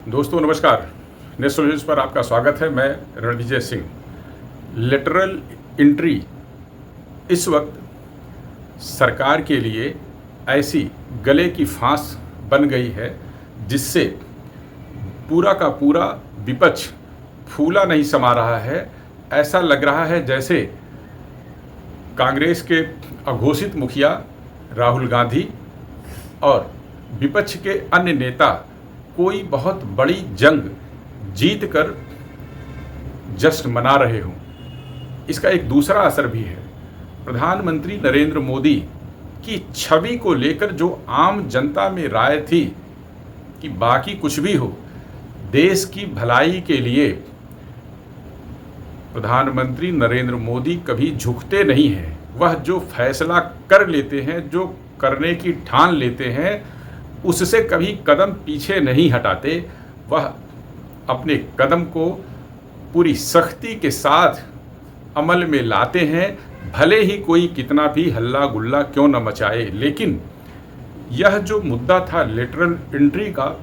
दोस्तों नमस्कार। National news पर आपका स्वागत है। मैं रणविजय सिंह। लेटरल एंट्री इस वक्त सरकार के लिए ऐसी गले की फांस बन गई है जिससे पूरा का पूरा विपक्ष फूला नहीं समा रहा है। ऐसा लग रहा है जैसे कांग्रेस के अघोषित मुखिया राहुल गांधी और विपक्ष के अन्य नेता कोई बहुत बड़ी जंग जीत कर जश्न मना रहे हों। इसका एक दूसरा असर भी है। प्रधानमंत्री नरेंद्र मोदी की छवि को लेकर जो आम जनता में राय थी कि बाकी कुछ भी हो, देश की भलाई के लिए प्रधानमंत्री नरेंद्र मोदी कभी झुकते नहीं हैं। वह जो फैसला कर लेते हैं, जो करने की ठान लेते हैं, उससे कभी कदम पीछे नहीं हटाते। वह अपने कदम को पूरी सख्ती के साथ अमल में लाते हैं, भले ही कोई कितना भी हल्ला गुल्ला क्यों न मचाए। लेकिन यह जो मुद्दा था लेटरल एंट्री का,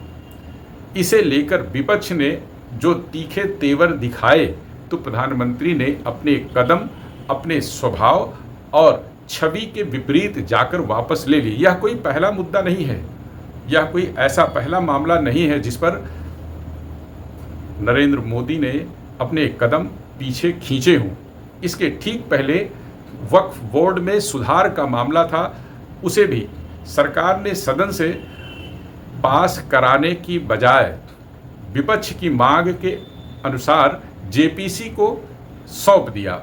इसे लेकर विपक्ष ने जो तीखे तेवर दिखाए तो प्रधानमंत्री ने अपने कदम, अपने स्वभाव और छवि के विपरीत जाकर वापस ले ली। यह कोई पहला मुद्दा नहीं है, यह कोई ऐसा पहला मामला नहीं है जिस पर नरेंद्र मोदी ने अपने कदम पीछे खींचे हों। इसके ठीक पहले वक्फ बोर्ड में सुधार का मामला था, उसे भी सरकार ने सदन से पास कराने की बजाय विपक्ष की मांग के अनुसार जेपीसी को सौंप दिया।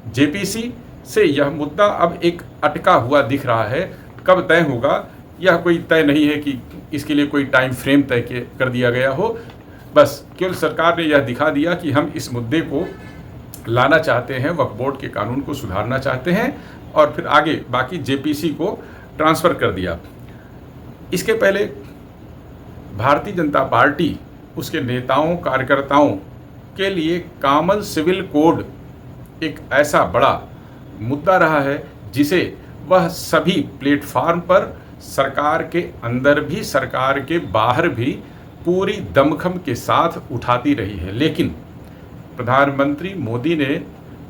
जेपीसी से यह मुद्दा अब एक अटका हुआ दिख रहा है। कब तय होगा यह कोई तय नहीं है कि इसके लिए कोई टाइम फ्रेम तय कर दिया गया हो। बस केवल सरकार ने यह दिखा दिया कि हम इस मुद्दे को लाना चाहते हैं, वक्फ बोर्ड के कानून को सुधारना चाहते हैं, और फिर आगे बाकी जेपीसी को ट्रांसफ़र कर दिया। इसके पहले भारतीय जनता पार्टी, उसके नेताओं कार्यकर्ताओं के लिए कॉमन सिविल कोड एक ऐसा बड़ा मुद्दा रहा है जिसे वह सभी प्लेटफार्म पर, सरकार के अंदर भी सरकार के बाहर भी पूरी दमखम के साथ उठाती रही है। लेकिन प्रधानमंत्री मोदी ने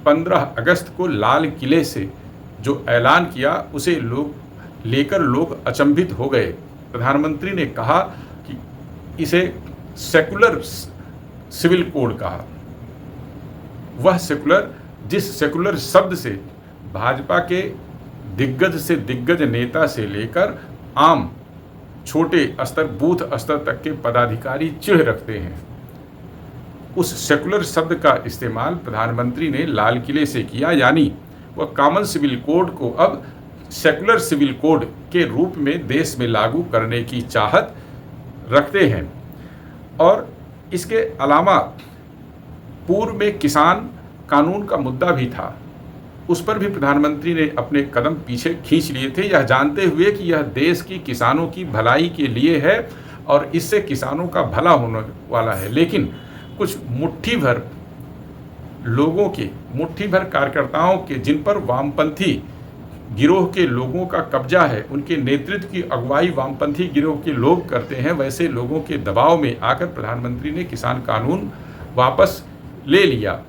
15 अगस्त को लाल किले से जो ऐलान किया उसे लोग अचंभित हो गए। प्रधानमंत्री ने कहा कि इसे सेकुलर सिविल कोड कहा। वह सेकुलर, जिस सेकुलर शब्द से भाजपा के दिग्गज से दिग्गज नेता से लेकर आम छोटे स्तर, बूथ स्तर तक के पदाधिकारी चिढ़ रखते हैं, उस सेकुलर शब्द का इस्तेमाल प्रधानमंत्री ने लाल किले से किया। यानी वह कॉमन सिविल कोड को अब सेकुलर सिविल कोड के रूप में देश में लागू करने की चाहत रखते हैं। और इसके अलावा पूर्व में किसान कानून का मुद्दा भी था, उस पर भी प्रधानमंत्री ने अपने कदम पीछे खींच लिए थे, यह जानते हुए कि यह देश की किसानों की भलाई के लिए है और इससे किसानों का भला होने वाला है। लेकिन कुछ मुट्ठी भर लोगों के, मुट्ठी भर कार्यकर्ताओं के, जिन पर वामपंथी गिरोह के लोगों का कब्जा है, उनके नेतृत्व की अगुवाई वामपंथी गिरोह के लोग करते हैं, वैसे लोगों के दबाव में आकर प्रधानमंत्री ने किसान कानून वापस ले लिया।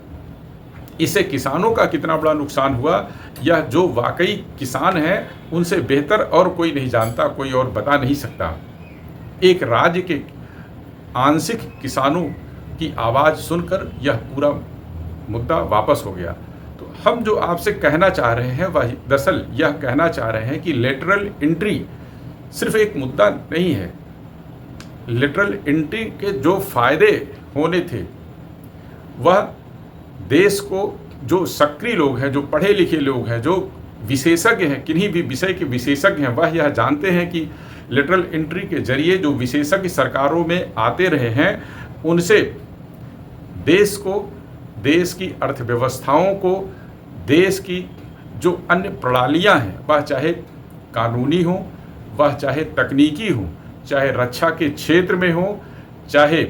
इससे किसानों का कितना बड़ा नुकसान हुआ, यह जो वाकई किसान हैं उनसे बेहतर और कोई नहीं जानता, कोई और बता नहीं सकता। एक राज्य के आंशिक किसानों की आवाज़ सुनकर यह पूरा मुद्दा वापस हो गया। तो हम जो आपसे कहना चाह रहे हैं वह दरअसल यह कहना चाह रहे हैं कि लेटरल एंट्री सिर्फ एक मुद्दा नहीं है। लेटरल एंट्री के जो फायदे होने थे वह देश को, जो सक्रिय लोग हैं, जो पढ़े लिखे लोग हैं, जो विशेषज्ञ हैं, किन्हीं भी विषय के विशेषज्ञ हैं, वह यह जानते हैं कि लेटरल एंट्री के जरिए जो विशेषज्ञ सरकारों में आते रहे हैं, उनसे देश को, देश की अर्थव्यवस्थाओं को, देश की जो अन्य प्रणालियां हैं, वह चाहे कानूनी हो, वह चाहे तकनीकी हो, चाहे रक्षा के क्षेत्र में हो, चाहे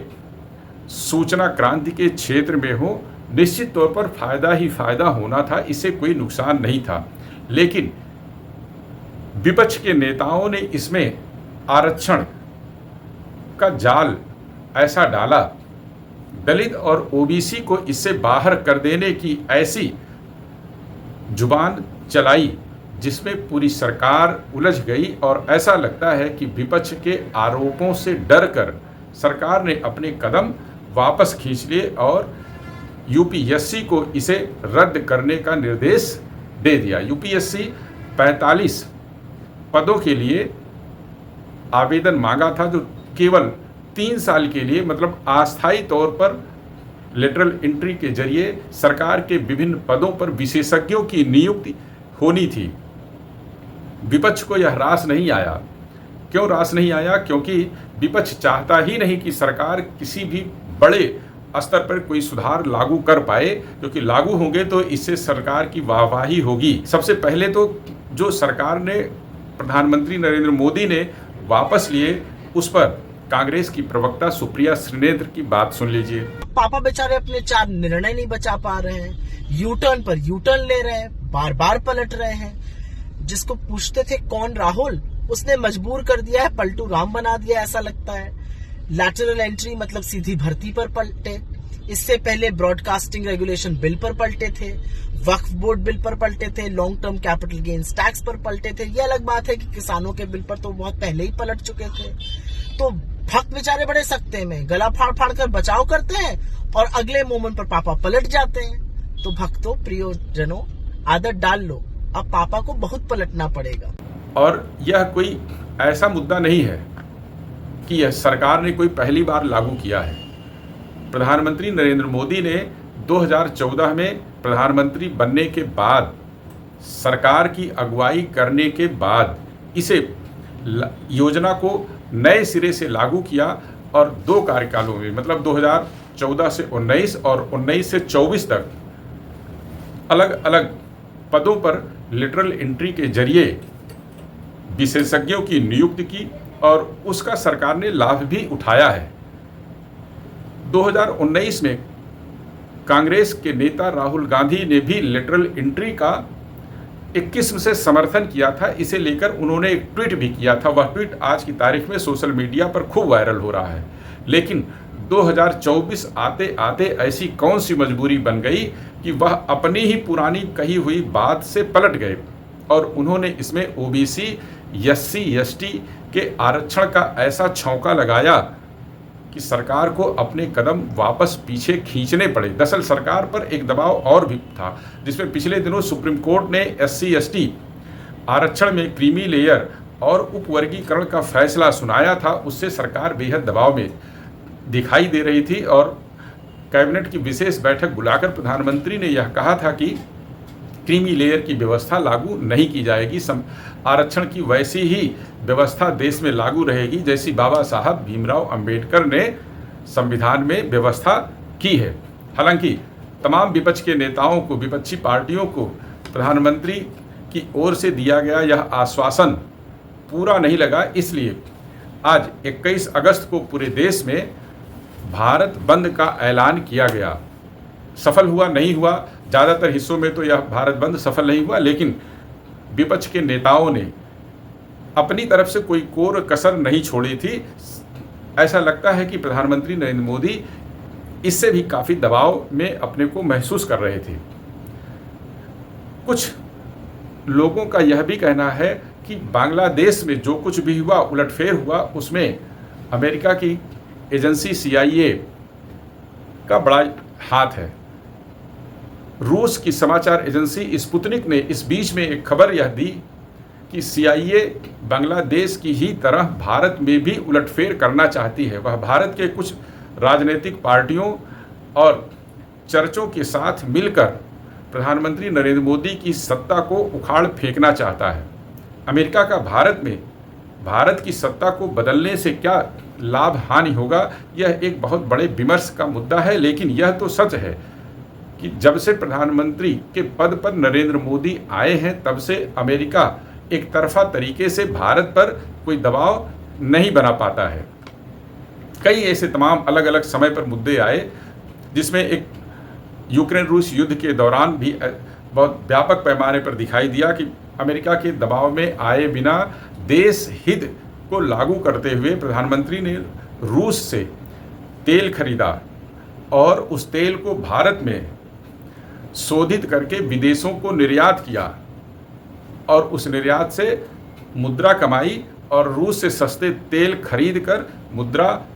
सूचना क्रांति के क्षेत्र में हो, निश्चित तौर पर फ़ायदा ही फ़ायदा होना था, इससे कोई नुकसान नहीं था। लेकिन विपक्ष के नेताओं ने इसमें आरक्षण का जाल ऐसा डाला, दलित और ओबीसी को इससे बाहर कर देने की ऐसी जुबान चलाई जिसमें पूरी सरकार उलझ गई और ऐसा लगता है कि विपक्ष के आरोपों से डरकर सरकार ने अपने कदम वापस खींच लिए और यूपीएससी को इसे रद्द करने का निर्देश दे दिया। यूपीएससी 45 पदों के लिए आवेदन मांगा था, जो केवल 3 साल के लिए, मतलब अस्थायी तौर पर लेटरल एंट्री के जरिए सरकार के विभिन्न पदों पर विशेषज्ञों की नियुक्ति होनी थी। विपक्ष को यह रास नहीं आया। क्यों रास नहीं आया? क्योंकि विपक्ष चाहता ही नहीं कि सरकार किसी भी बड़े स्तर पर कोई सुधार लागू कर पाए, क्योंकि लागू होंगे तो इससे सरकार की वाहवाही होगी। सबसे पहले तो जो सरकार ने प्रधानमंत्री नरेंद्र मोदी ने वापस लिए, उस पर कांग्रेस की प्रवक्ता सुप्रिया श्रीनेत्र की बात सुन लीजिए। पापा बेचारे अपने 4 निर्णय नहीं बचा पा रहे हैं, यूटर्न पर यूटर्न ले रहे हैं, बार बार पलट रहे हैं। जिसको पूछते थे कौन राहुल, उसने मजबूर कर दिया है, पलटू राम बना दिया ऐसा लगता है। लैटरल एंट्री मतलब सीधी भर्ती पर पलटे, इससे पहले ब्रॉडकास्टिंग रेगुलेशन बिल पर पलटे थे, वक्फ बोर्ड बिल पर पलटे थे, long term capital gains tax पर पलटे थे। ये अलग बात है कि किसानों के बिल पर तो बहुत पहले ही पलट चुके थे। तो भक्त बेचारे बड़े सख्ते में गला फाड़ फाड़ कर बचाव करते हैं और अगले मोमेंट पर पापा पलट जाते हैं। तो भक्तों, प्रियजनों, आदत डाल लो, अब पापा को बहुत पलटना पड़ेगा। और यह कोई ऐसा मुद्दा नहीं है कि यह सरकार ने कोई पहली बार लागू किया है। प्रधानमंत्री नरेंद्र मोदी ने 2014 में प्रधानमंत्री बनने के बाद, सरकार की अगुवाई करने के बाद इसे योजना को नए सिरे से लागू किया और 2 कार्यकालों में, मतलब 2014 से 19 और 19 से 24 तक अलग अलग पदों पर लिटरल एंट्री के जरिए विशेषज्ञों की नियुक्ति की और उसका सरकार ने लाभ भी उठाया है। 2019 में कांग्रेस के नेता राहुल गांधी ने भी लेटरल एंट्री का एक किस्म से समर्थन किया था। इसे लेकर उन्होंने एक ट्वीट भी किया था। वह ट्वीट आज की तारीख में सोशल मीडिया पर खूब वायरल हो रहा है। लेकिन 2024 आते आते ऐसी कौन सी मजबूरी बन गई कि वह अपनी ही पुरानी कही हुई बात से पलट गए और उन्होंने इसमें ओबीसी, एससी, एसटी के आरक्षण का ऐसा छौंका लगाया कि सरकार को अपने कदम वापस पीछे खींचने पड़े। दरअसल सरकार पर एक दबाव और भी था, जिसमें पिछले दिनों सुप्रीम कोर्ट ने एससी एसटी आरक्षण में क्रीमी लेयर और उपवर्गीकरण का फैसला सुनाया था। उससे सरकार बेहद दबाव में दिखाई दे रही थी और कैबिनेट की विशेष बैठक बुलाकर प्रधानमंत्री ने यह कहा था कि क्रीमी लेयर की व्यवस्था लागू नहीं की जाएगी, आरक्षण की वैसी ही व्यवस्था देश में लागू रहेगी जैसी बाबा साहब भीमराव अंबेडकर ने संविधान में व्यवस्था की है। हालांकि तमाम विपक्ष के नेताओं को, विपक्षी पार्टियों को प्रधानमंत्री की ओर से दिया गया यह आश्वासन पूरा नहीं लगा। इसलिए आज 21 अगस्त को पूरे देश में भारत बंद का ऐलान किया गया। सफल हुआ नहीं हुआ, ज़्यादातर हिस्सों में तो यह भारत बंद सफल नहीं हुआ, लेकिन विपक्ष के नेताओं ने अपनी तरफ से कोई कोर कसर नहीं छोड़ी थी। ऐसा लगता है कि प्रधानमंत्री नरेंद्र मोदी इससे भी काफ़ी दबाव में अपने को महसूस कर रहे थे। कुछ लोगों का यह भी कहना है कि बांग्लादेश में जो कुछ भी हुआ, उलटफेर हुआ, उसमें अमेरिका की एजेंसी CIA का बड़ा हाथ है। रूस की समाचार एजेंसी स्पुतनिक ने इस बीच में एक खबर यह दी कि CIA बांग्लादेश की ही तरह भारत में भी उलटफेर करना चाहती है। वह भारत के कुछ राजनीतिक पार्टियों और चर्चों के साथ मिलकर प्रधानमंत्री नरेंद्र मोदी की सत्ता को उखाड़ फेंकना चाहता है। अमेरिका का भारत की सत्ता को बदलने से क्या लाभ हानि होगा, यह एक बहुत बड़े विमर्श का मुद्दा है। लेकिन यह तो सच है कि जब से प्रधानमंत्री के पद पर नरेंद्र मोदी आए हैं, तब से अमेरिका एक तरफा तरीके से भारत पर कोई दबाव नहीं बना पाता है। कई ऐसे तमाम अलग अलग समय पर मुद्दे आए, जिसमें एक यूक्रेन रूस युद्ध के दौरान भी बहुत व्यापक पैमाने पर दिखाई दिया कि अमेरिका के दबाव में आए बिना देश हित को लागू करते हुए प्रधानमंत्री ने रूस से तेल खरीदा और उस तेल को भारत में शोधित करके विदेशों को निर्यात किया और उस निर्यात से मुद्रा कमाई और रूस से सस्ते तेल खरीद कर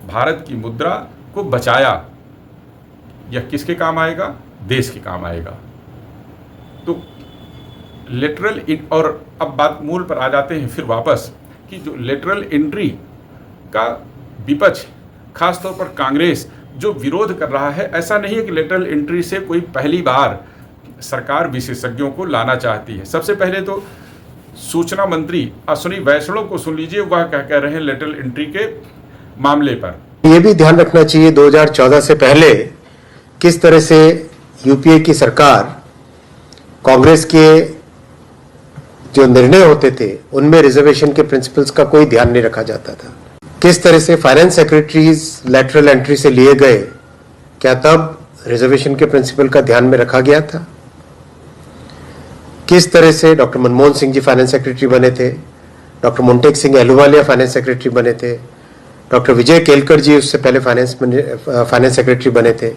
भारत की मुद्रा को बचाया। यह किसके काम आएगा? देश के काम आएगा। तो लेटरल और अब बात मूल पर आ जाते हैं फिर वापस कि जो लेटरल एंट्री का विपक्ष, खासतौर पर कांग्रेस जो विरोध कर रहा है, ऐसा नहीं है कि लेटरल एंट्री से कोई पहली बार सरकार विशेषज्ञों को लाना चाहती है। सबसे पहले तो सूचना मंत्री अश्विनी वैष्णव को सुन लीजिए, वह क्या कह रहे हैं लेटरल एंट्री के मामले पर। ये भी ध्यान रखना चाहिए 2014 से पहले किस तरह से यूपीए की सरकार कांग्रेस के जो निर्णय होते थे उनमें रिजर्वेशन के प्रिंसिपल्स का कोई ध्यान नहीं रखा जाता था। किस तरह से फाइनेंस सेक्रेटरीज लेटरल एंट्री से लिए गए, क्या तब रिजर्वेशन के प्रिंसिपल का ध्यान में रखा गया था? किस तरह से doctor Manmohan Singh ji finance secretary बने थे, doctor Montek Singh Ahluwalia finance secretary बने थे, डॉक्टर विजय केलकर जी उससे पहले फाइनेंस सेक्रेटरी बने थे।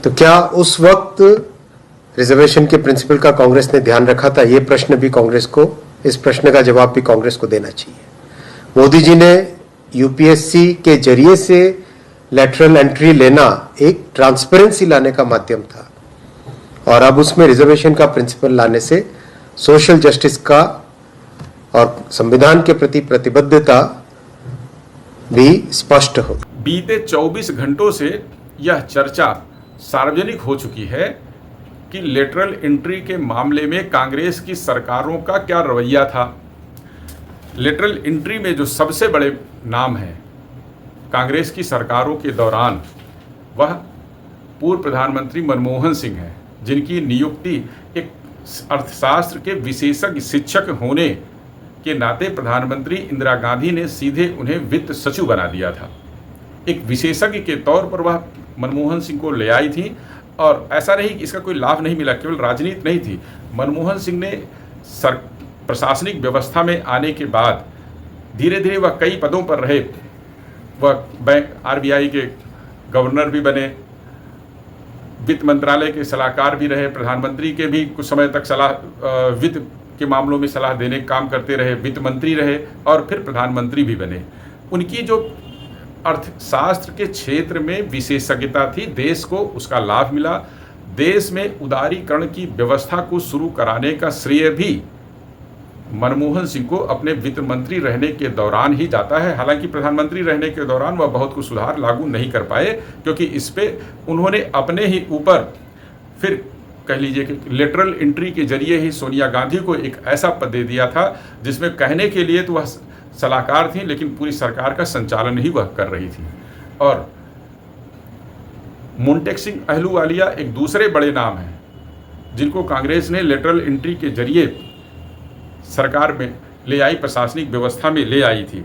तो क्या उस वक्त रिजर्वेशन के प्रिंसिपल का कांग्रेस ने ध्यान रखा था? ये प्रश्न भी कांग्रेस को, इस प्रश्न का जवाब भी कांग्रेस को देना चाहिए। मोदी जी ने यूपीएससी के जरिए से लेटरल एंट्री लेना एक ट्रांसपेरेंसी लाने का माध्यम था और अब उसमें रिजर्वेशन का प्रिंसिपल लाने से सोशल जस्टिस का और संविधान के प्रति प्रतिबद्धता भी स्पष्ट हो। बीते 24 घंटों से यह चर्चा सार्वजनिक हो चुकी है कि लेटरल एंट्री के मामले में कांग्रेस की सरकारों का क्या रवैया था। लेटरल एंट्री में जो सबसे बड़े नाम हैं कांग्रेस की सरकारों के दौरान, वह पूर्व प्रधानमंत्री मनमोहन सिंह हैं, जिनकी नियुक्ति एक अर्थशास्त्र के विशेषज्ञ शिक्षक होने के नाते प्रधानमंत्री इंदिरा गांधी ने सीधे उन्हें वित्त सचिव बना दिया था। एक विशेषज्ञ के तौर पर वह मनमोहन सिंह को ले आई थी और ऐसा नहीं कि इसका कोई लाभ नहीं मिला, केवल राजनीति नहीं थी। मनमोहन सिंह ने प्रशासनिक व्यवस्था में आने के बाद धीरे धीरे वह कई पदों पर रहे। वह बैंक आरबीआई के गवर्नर भी बने, वित्त मंत्रालय के सलाहकार भी रहे, प्रधानमंत्री के भी कुछ समय तक वित्त के मामलों में सलाह देने का काम करते रहे, वित्त मंत्री रहे और फिर प्रधानमंत्री भी बने। उनकी जो अर्थशास्त्र के क्षेत्र में विशेषज्ञता थी, देश को उसका लाभ मिला। देश में उदारीकरण की व्यवस्था को शुरू कराने का श्रेय भी मनमोहन सिंह को अपने वित्त मंत्री रहने के दौरान ही जाता है। हालांकि प्रधानमंत्री रहने के दौरान वह बहुत कुछ सुधार लागू नहीं कर पाए, क्योंकि इस पे उन्होंने अपने ही ऊपर फिर कह लीजिए कि लेटरल एंट्री के जरिए ही सोनिया गांधी को एक ऐसा पद दे दिया था जिसमें कहने के लिए तो वह सलाहकार थी, लेकिन पूरी सरकार का संचालन ही वह कर रही थी। और मोन्टेक सिंह अहलूवालिया एक दूसरे बड़े नाम हैं जिनको कांग्रेस ने लेटरल एंट्री के जरिए सरकार में ले आई, प्रशासनिक व्यवस्था में ले आई थी।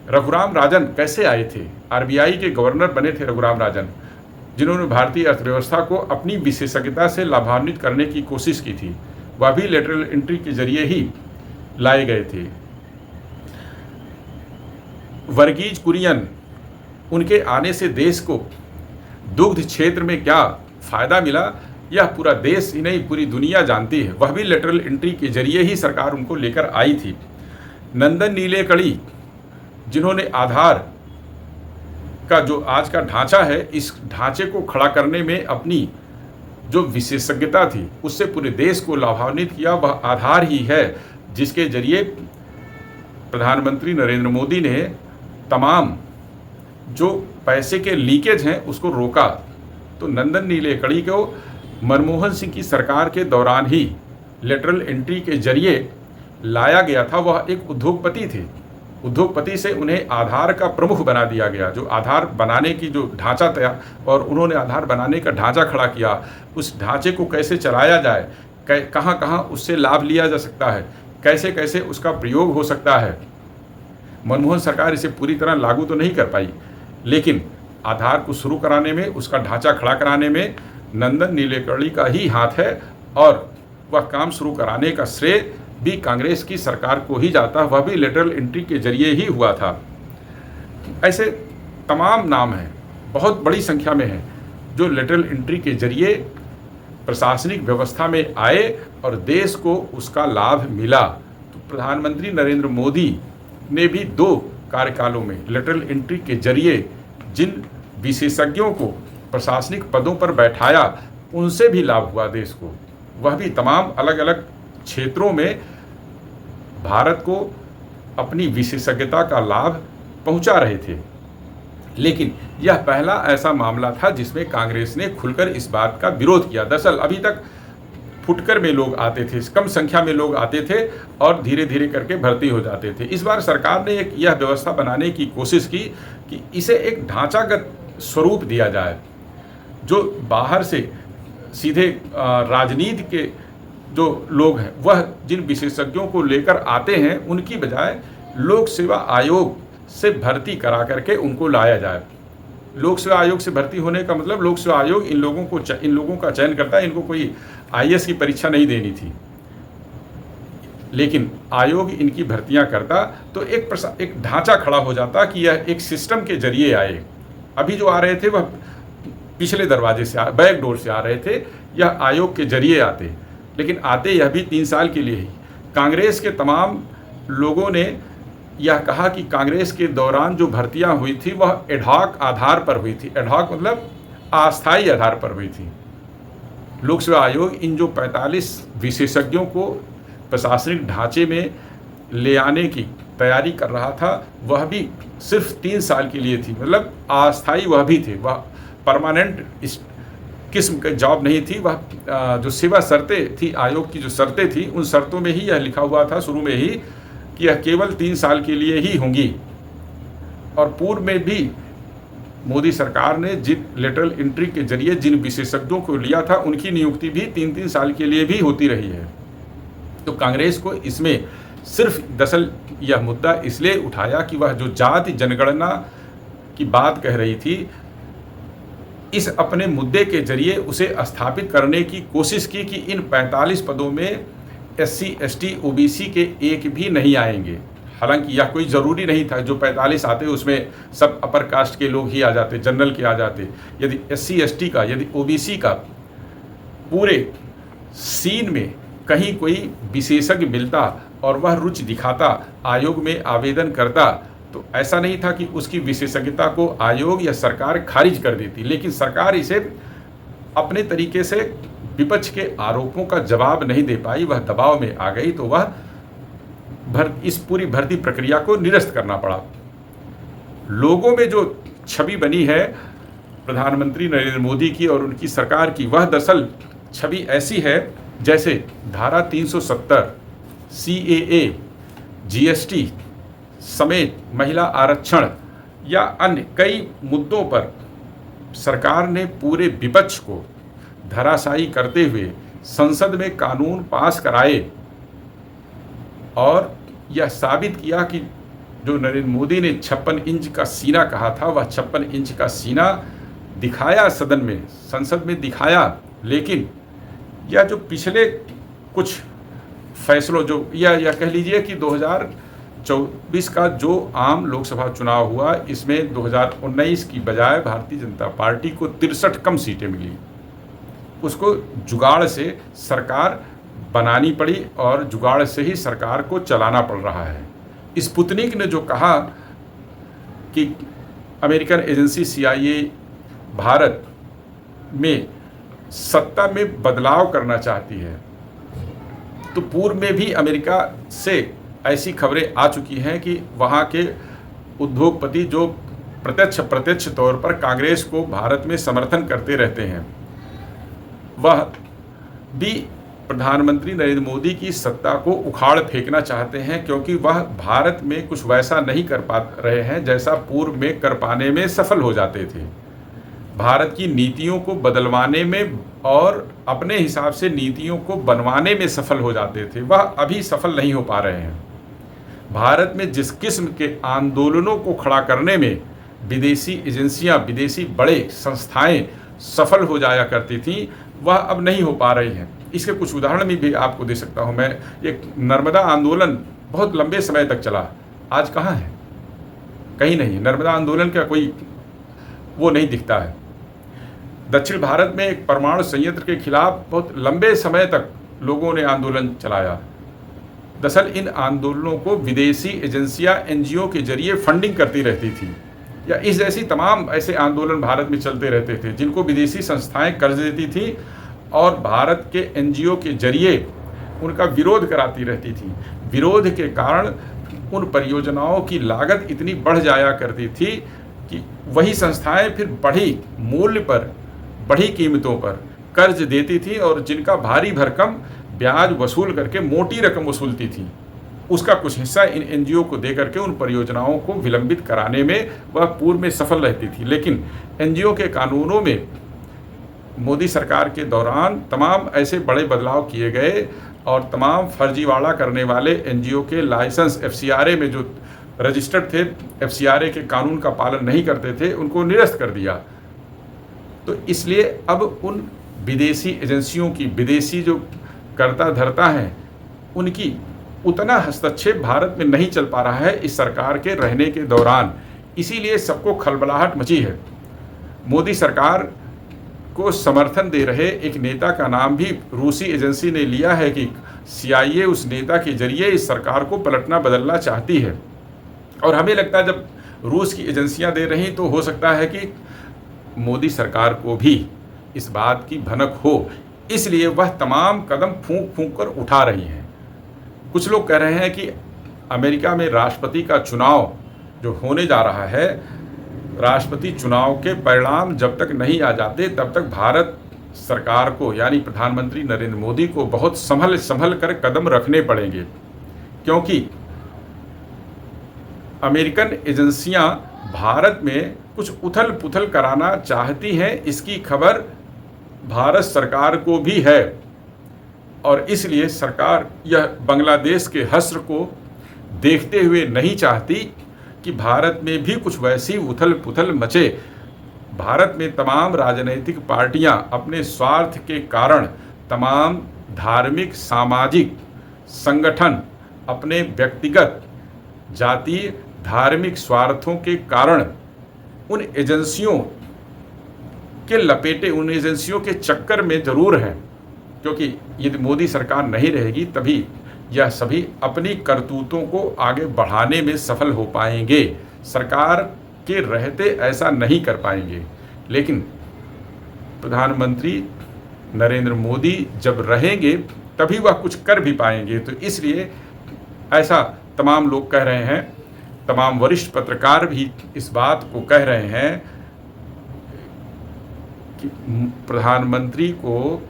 रघुराम राजन कैसे आए थे? आरबीआई के गवर्नर बने थे रघुराम राजन, जिन्होंने भारतीय अर्थव्यवस्था को अपनी विशेषज्ञता से लाभान्वित करने की कोशिश की थी। वह भी लेटरल एंट्री के जरिए ही लाए गए थे। वर्गीज कुरियन, उनके आने से देश को दुग्ध क्षेत्र में क्या फायदा मिला यह पूरा देश ही नहीं पूरी दुनिया जानती है। वह भी लेटरल एंट्री के जरिए ही सरकार उनको लेकर आई थी। नंदन नीलेकणी, जिन्होंने आधार का जो आज का ढांचा है, इस ढांचे को खड़ा करने में अपनी जो विशेषज्ञता थी उससे पूरे देश को लाभान्वित किया। वह आधार ही है जिसके जरिए प्रधानमंत्री नरेंद्र मोदी ने तमाम जो पैसे के लीकेज हैं उसको रोका। तो नंदन नीलेकणी को मनमोहन सिंह की सरकार के दौरान ही लेटरल एंट्री के जरिए लाया गया था। वह एक उद्योगपति थे, उद्योगपति से उन्हें आधार का प्रमुख बना दिया गया। जो आधार बनाने की जो ढांचा तैयार, और उन्होंने आधार बनाने का ढांचा खड़ा किया, उस ढांचे को कैसे चलाया जाए, कहाँ कहाँ उससे लाभ लिया जा सकता है, कैसे कैसे उसका प्रयोग हो सकता है। मनमोहन सरकार इसे पूरी तरह लागू तो नहीं कर पाई, लेकिन आधार को शुरू कराने में, उसका ढांचा खड़ा कराने में नंदन नीलेकणी का ही हाथ है और वह काम शुरू कराने का श्रेय भी कांग्रेस की सरकार को ही जाता है। वह भी लेटरल एंट्री के जरिए ही हुआ था। ऐसे तमाम नाम हैं बहुत बड़ी संख्या में हैं जो लेटरल एंट्री के जरिए प्रशासनिक व्यवस्था में आए और देश को उसका लाभ मिला। तो प्रधानमंत्री नरेंद्र मोदी ने भी 2 कार्यकालों में लेटरल एंट्री के जरिए जिन विशेषज्ञों को प्रशासनिक पदों पर बैठाया, उनसे भी लाभ हुआ देश को। वह भी तमाम अलग अलग क्षेत्रों में भारत को अपनी विशेषज्ञता का लाभ पहुंचा रहे थे। लेकिन यह पहला ऐसा मामला था जिसमें कांग्रेस ने खुलकर इस बात का विरोध किया। दरअसल अभी तक फुटकर में लोग आते थे, कम संख्या में लोग आते थे और धीरे धीरे करके भर्ती हो जाते थे। इस बार सरकार ने यह व्यवस्था बनाने की कोशिश की कि इसे एक ढांचागत स्वरूप दिया जाए, जो बाहर से सीधे राजनीति के जो लोग हैं वह जिन विशेषज्ञों को लेकर आते हैं, उनकी बजाय लोक सेवा आयोग से भर्ती करा करके उनको लाया जाए। लोक सेवा आयोग से भर्ती होने का मतलब लोक सेवा आयोग इन लोगों का चयन करता है। इनको कोई आईएएस की परीक्षा नहीं देनी थी, लेकिन आयोग इनकी भर्तियां करता तो एक ढांचा खड़ा हो जाता कि यह एक सिस्टम के जरिए आए। अभी जो आ रहे थे वह पिछले दरवाजे से बैक डोर से आ रहे थे, यह आयोग के जरिए आते, लेकिन आते यह भी 3 साल के लिए ही। कांग्रेस के तमाम लोगों ने यह कहा कि कांग्रेस के दौरान जो भर्तियां हुई थी वह एडहॉक आधार पर हुई थी। एडहॉक मतलब अस्थायी आधार पर हुई थी। लोक सेवा आयोग इन जो 45 विशेषज्ञों को प्रशासनिक ढांचे में ले आने की तैयारी कर रहा था, वह भी सिर्फ 3 साल के लिए थी। मतलब अस्थायी वह भी थे, वह परमानेंट इस किस्म की जॉब नहीं थी। वह जो सेवा शर्तें थी, आयोग की जो शर्तें थी, उन शर्तों में ही यह लिखा हुआ था शुरू में ही कि यह केवल 3 साल के लिए ही होंगी। और पूर्व में भी मोदी सरकार ने जिन लेटरल एंट्री के जरिए जिन विशेषज्ञों को लिया था, उनकी नियुक्ति भी 3-3 साल के लिए भी होती रही है। तो कांग्रेस को इसमें सिर्फ दरअसल यह मुद्दा इसलिए उठाया कि वह जो जाति जनगणना की बात कह रही थी, इस अपने मुद्दे के जरिए उसे स्थापित करने की कोशिश की कि इन 45 पदों में SC, ST, OBC के एक भी नहीं आएंगे। हालांकि यह कोई ज़रूरी नहीं था, जो 45 आते उसमें सब अपर कास्ट के लोग ही आ जाते, जनरल के आ जाते। यदि SC, ST का, यदि OBC का पूरे सीन में कहीं कोई विशेषज्ञ मिलता और वह रुचि दिखाता, आयोग में आवेदन करता, तो ऐसा नहीं था कि उसकी विशेषज्ञता को आयोग या सरकार खारिज कर देती। लेकिन सरकार इसे अपने तरीके से विपक्ष के आरोपों का जवाब नहीं दे पाई, वह दबाव में आ गई, तो वह इस पूरी भर्ती प्रक्रिया को निरस्त करना पड़ा। लोगों में जो छवि बनी है प्रधानमंत्री नरेंद्र मोदी की और उनकी सरकार की, वह दरअसल छवि ऐसी है जैसे धारा 370, CAA, GST समेत महिला आरक्षण या अन्य कई मुद्दों पर सरकार ने पूरे विपक्ष को धराशायी करते हुए संसद में कानून पास कराए और यह साबित किया कि जो नरेंद्र मोदी ने 56 इंच का सीना कहा था, वह 56 इंच का सीना दिखाया सदन में, संसद में दिखाया। लेकिन यह जो पिछले कुछ फैसलों जो या कह लीजिए कि 2024 का जो आम लोकसभा चुनाव हुआ, इसमें 2019 की बजाय भारतीय जनता पार्टी को 63 कम सीटें मिली। उसको जुगाड़ से सरकार बनानी पड़ी और जुगाड़ से ही सरकार को चलाना पड़ रहा है। स्पुतनिक ने जो कहा कि अमेरिकन एजेंसी CIA भारत में सत्ता में बदलाव करना चाहती है, तो पूर्व में भी अमेरिका से ऐसी खबरें आ चुकी हैं कि वहाँ के उद्योगपति जो प्रत्यक्ष तौर पर कांग्रेस को भारत में समर्थन करते रहते हैं, वह भी प्रधानमंत्री नरेंद्र मोदी की सत्ता को उखाड़ फेंकना चाहते हैं, क्योंकि वह भारत में कुछ वैसा नहीं कर पा रहे हैं जैसा पूर्व में कर पाने में सफल हो जाते थे। भारत की नीतियों को बदलवाने में और अपने हिसाब से नीतियों को बनवाने में सफल हो जाते थे, वह अभी सफल नहीं हो पा रहे हैं। भारत में जिस किस्म के आंदोलनों को खड़ा करने में विदेशी एजेंसियां, विदेशी बड़े संस्थाएं सफल हो जाया करती थीं, वह अब नहीं हो पा रही हैं। इसके कुछ उदाहरण भी आपको दे सकता हूं मैं। एक नर्मदा आंदोलन बहुत लंबे समय तक चला, आज कहाँ है? कहीं नहीं। नर्मदा आंदोलन का कोई वो नहीं दिखता है। दक्षिण भारत में एक परमाणु संयंत्र के खिलाफ बहुत लंबे समय तक लोगों ने आंदोलन चलाया। दरअसल इन आंदोलनों को विदेशी एजेंसियां एनजीओ के जरिए फंडिंग करती रहती थी, या इस जैसी तमाम ऐसे आंदोलन भारत में चलते रहते थे जिनको विदेशी संस्थाएं कर्ज देती थी और भारत के एनजीओ के जरिए उनका विरोध कराती रहती थी। विरोध के कारण उन परियोजनाओं की लागत इतनी बढ़ जाया करती थी कि वही संस्थाएं फिर बढ़ी मूल्य पर, बढ़ी कीमतों पर कर्ज देती थी और जिनका भारी भरकम ब्याज वसूल करके मोटी रकम वसूलती थी। उसका कुछ हिस्सा इन एनजीओ को दे करके उन परियोजनाओं को विलंबित कराने में वह पूर्व में सफल रहती थी। लेकिन एनजीओ के कानूनों में मोदी सरकार के दौरान तमाम ऐसे बड़े बदलाव किए गए और तमाम फर्जीवाड़ा करने वाले एनजीओ के लाइसेंस एफसीआरए में जो रजिस्टर्ड थे, एफसीआरए के कानून का पालन नहीं करते थे, उनको निरस्त कर दिया। तो इसलिए अब उन विदेशी एजेंसियों की, विदेशी जो कर्ता धर्ता हैं, उनकी उतना हस्तक्षेप भारत में नहीं चल पा रहा है इस सरकार के रहने के दौरान। इसीलिए सबको खलबलाहट मची है। मोदी सरकार को समर्थन दे रहे एक नेता का नाम भी रूसी एजेंसी ने लिया है कि CIA उस नेता के जरिए इस सरकार को पलटना बदलना चाहती है। और हमें लगता है जब रूस की एजेंसियां दे रही तो हो सकता है कि मोदी सरकार को भी इस बात की भनक हो, इसलिए वह तमाम कदम फूंक फूंक कर उठा रही हैं। कुछ लोग कह रहे हैं कि अमेरिका में राष्ट्रपति का चुनाव जो होने जा रहा है, राष्ट्रपति चुनाव के परिणाम जब तक नहीं आ जाते तब तक भारत सरकार को, यानी प्रधानमंत्री नरेंद्र मोदी को बहुत संभल कर कदम रखने पड़ेंगे, क्योंकि अमेरिकन एजेंसियां भारत में कुछ उथल पुथल कराना चाहती हैं। इसकी खबर भारत सरकार को भी है और इसलिए सरकार यह बांग्लादेश के हश्र को देखते हुए नहीं चाहती कि भारत में भी कुछ वैसी उथल पुथल मचे। भारत में तमाम राजनीतिक पार्टियां अपने स्वार्थ के कारण, तमाम धार्मिक सामाजिक संगठन अपने व्यक्तिगत जातीय धार्मिक स्वार्थों के कारण उन एजेंसियों के लपेटे, उन एजेंसियों के चक्कर में जरूर हैं, क्योंकि यदि मोदी सरकार नहीं रहेगी तभी यह सभी अपनी करतूतों को आगे बढ़ाने में सफल हो पाएंगे। सरकार के रहते ऐसा नहीं कर पाएंगे। लेकिन प्रधानमंत्री नरेंद्र मोदी जब रहेंगे तभी वह कुछ कर भी पाएंगे। तो इसलिए ऐसा तमाम लोग कह रहे हैं, तमाम वरिष्ठ पत्रकार भी इस बात को कह रहे हैं कि प्रधानमंत्री को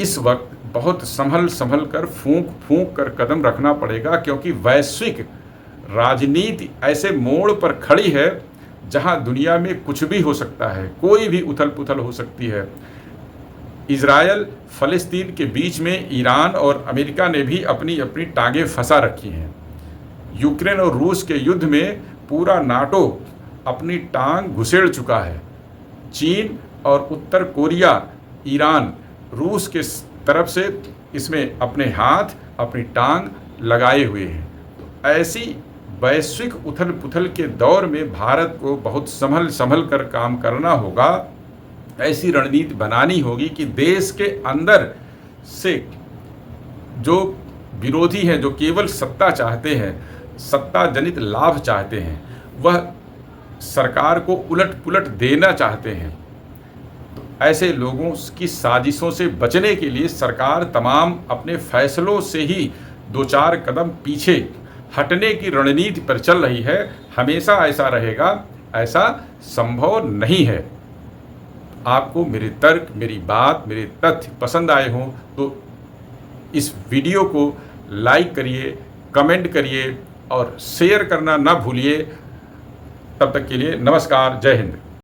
इस वक्त बहुत संभल कर फूंक कर कदम रखना पड़ेगा, क्योंकि वैश्विक राजनीति ऐसे मोड़ पर खड़ी है जहां दुनिया में कुछ भी हो सकता है, कोई भी उथल पुथल हो सकती है। इजरायल फ़लस्तीन के बीच में ईरान और अमेरिका ने भी अपनी अपनी टांगें फंसा रखी हैं। यूक्रेन और रूस के युद्ध में पूरा नाटो अपनी टांग घुसेड़ चुका है। चीन और उत्तर कोरिया, ईरान, रूस के तरफ से इसमें अपने हाथ, अपनी टांग लगाए हुए हैं। तो ऐसी वैश्विक उथल पुथल के दौर में भारत को बहुत संभल कर काम करना होगा। ऐसी रणनीति बनानी होगी कि देश के अंदर से जो विरोधी हैं, जो केवल सत्ता चाहते हैं, सत्ता जनित लाभ चाहते हैं, वह सरकार को उलट पुलट देना चाहते हैं। तो ऐसे लोगों की साजिशों से बचने के लिए सरकार तमाम अपने फैसलों से ही 2-4 कदम पीछे हटने की रणनीति पर चल रही है। हमेशा ऐसा रहेगा, ऐसा संभव नहीं है। आपको मेरे तर्क, मेरी बात, मेरे तथ्य पसंद आए हों तो इस वीडियो को लाइक करिए, कमेंट करिए और शेयर करना ना भूलिए। तब तक के लिए नमस्कार, जय हिंद।